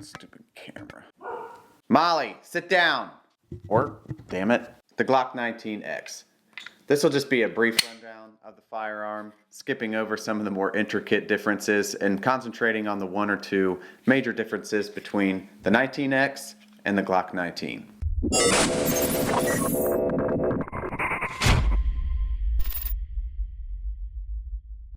Stupid camera. Molly, sit down. Or, damn it, the Glock 19X. This will just be a brief rundown of the firearm, skipping over some of the more intricate differences and concentrating on the one or two major differences between the 19X and the Glock 19.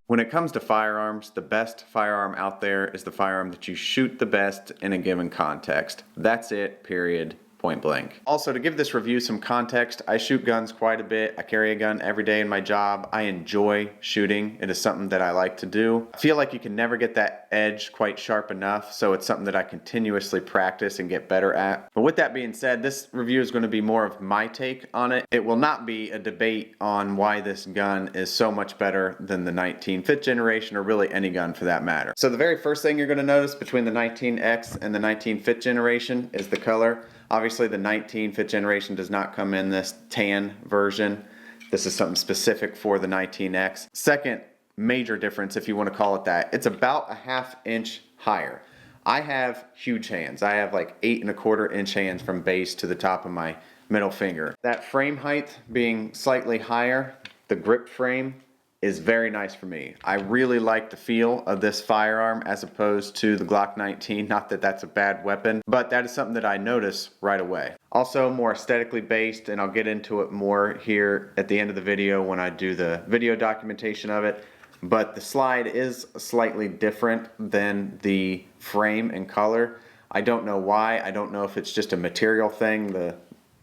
When it comes to firearms, the best firearm out there is the firearm that you shoot the best in a given context. That's it, period. Point blank. Also, to give this review some context, I shoot guns quite a bit. I carry a gun every day in my job. I enjoy shooting. It is something that I like to do. I feel like you can never get that edge quite sharp enough, so it's something that I continuously practice and get better at. But with that being said, this review is going to be more of my take on it. It will not be a debate on why this gun is so much better than the 19 5th generation, or really any gun for that matter. So the very first thing you're going to notice between the 19X and the 19 5th generation is the color. Obviously, the 19 5th generation does not come in this tan version. This is something specific for the 19X. Second major difference, if you want to call it that, it's about a 1/2 inch higher. I have huge hands. I have like 8 1/4 inch hands from base to the top of my middle finger. That frame height being slightly higher, the grip frame, is very nice for me. I really like the feel of this firearm as opposed to the Glock 19. Not that that's a bad weapon, but that is something that I notice right away. Also more aesthetically based, and I'll get into it more here at the end of the video when I do the video documentation of it, but the slide is slightly different than the frame and color. I don't know why. I don't know if it's just a material thing, the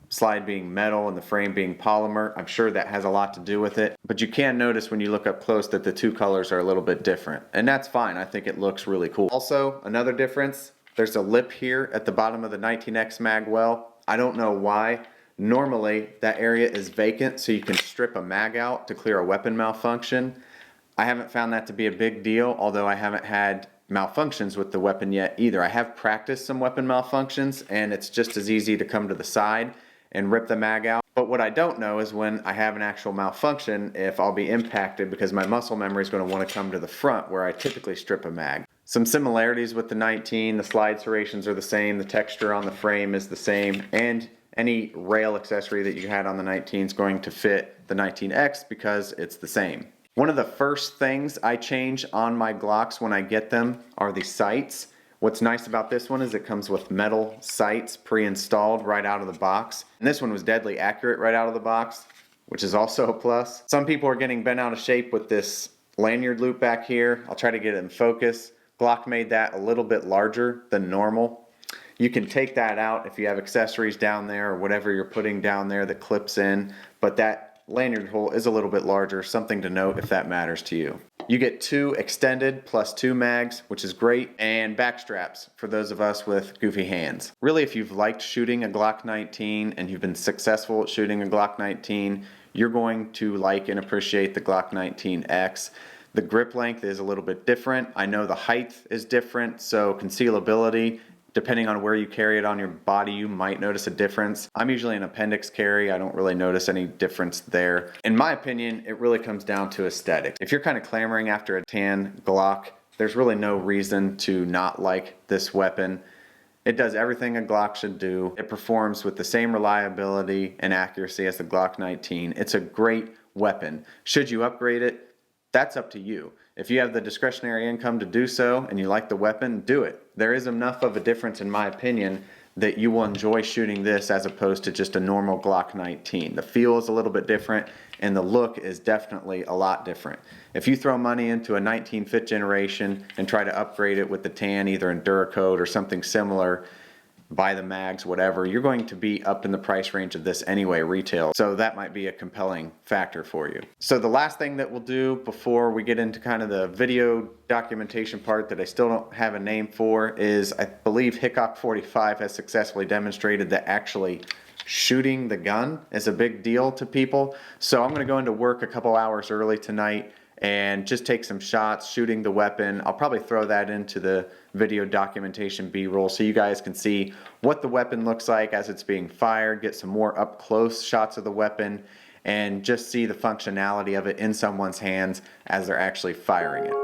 slide being metal and the frame being polymer. I'm sure that has a lot to do with it, but you can notice when you look up close that the two colors are a little bit different, and that's fine. I think it looks really cool. Also, another difference, there's a lip here at the bottom of the 19X mag well. I don't know why. Normally that area is vacant so you can strip a mag out to clear a weapon malfunction. I haven't found that to be a big deal, although I haven't had malfunctions with the weapon yet either. I have practiced some weapon malfunctions, and it's just as easy to come to the side and rip the mag out. But what I don't know is when I have an actual malfunction, if I'll be impacted, because my muscle memory is going to want to come to the front where I typically strip a mag. Some similarities with the 19, the slide serrations are the same, the texture on the frame is the same, and any rail accessory that you had on the 19 is going to fit the 19X because it's the same. One of the first things I change on my Glocks when I get them are the sights. What's nice about this one is it comes with metal sights pre-installed right out of the box. And this one was deadly accurate right out of the box, which is also a plus. Some people are getting bent out of shape with this lanyard loop back here. I'll try to get it in focus. Glock made that a little bit larger than normal. You can take that out if you have accessories down there or whatever you're putting down there that clips in, but that lanyard hole is a little bit larger, something to note if that matters to you. You get 2 extended plus 2 mags, which is great, and back straps for those of us with goofy hands. Really, if you've liked shooting a Glock 19 and you've been successful at shooting a Glock 19, you're going to like and appreciate the Glock 19X. The grip length is a little bit different. I know the height is different, so concealability, depending on where you carry it on your body, you might notice a difference. I'm usually an appendix carry. I don't really notice any difference there. In my opinion, it really comes down to aesthetics. If you're kind of clamoring after a tan Glock, there's really no reason to not like this weapon. It does everything a Glock should do. It performs with the same reliability and accuracy as the Glock 19. It's a great weapon. Should you upgrade it? That's up to you. If you have the discretionary income to do so and you like the weapon, do it. There is enough of a difference, in my opinion, that you will enjoy shooting this as opposed to just a normal Glock 19. The feel is a little bit different, and the look is definitely a lot different. If you throw money into a 19 5th generation and try to upgrade it with the tan, either in Duracoat or something similar, buy the mags, whatever, you're going to be up in the price range of this anyway, retail. So that might be a compelling factor for you. So the last thing that we'll do before we get into kind of the video documentation part that I still don't have a name for is, I believe Hickok 45 has successfully demonstrated that actually shooting the gun is a big deal to people. So I'm going to go into work a couple hours early tonight and just take some shots shooting the weapon. I'll probably throw that into the video documentation B-roll so you guys can see what the weapon looks like as it's being fired, get some more up close shots of the weapon, and just see the functionality of it in someone's hands as they're actually firing it.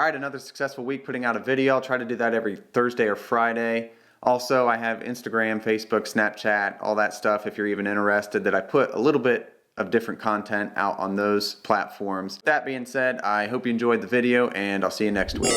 right, another successful week putting out a video. I'll try to do that every Thursday or Friday. Also, I have Instagram, Facebook, Snapchat, all that stuff if you're even interested, that I put a little bit of different content out on those platforms. That being said, I hope you enjoyed the video, and I'll see you next week.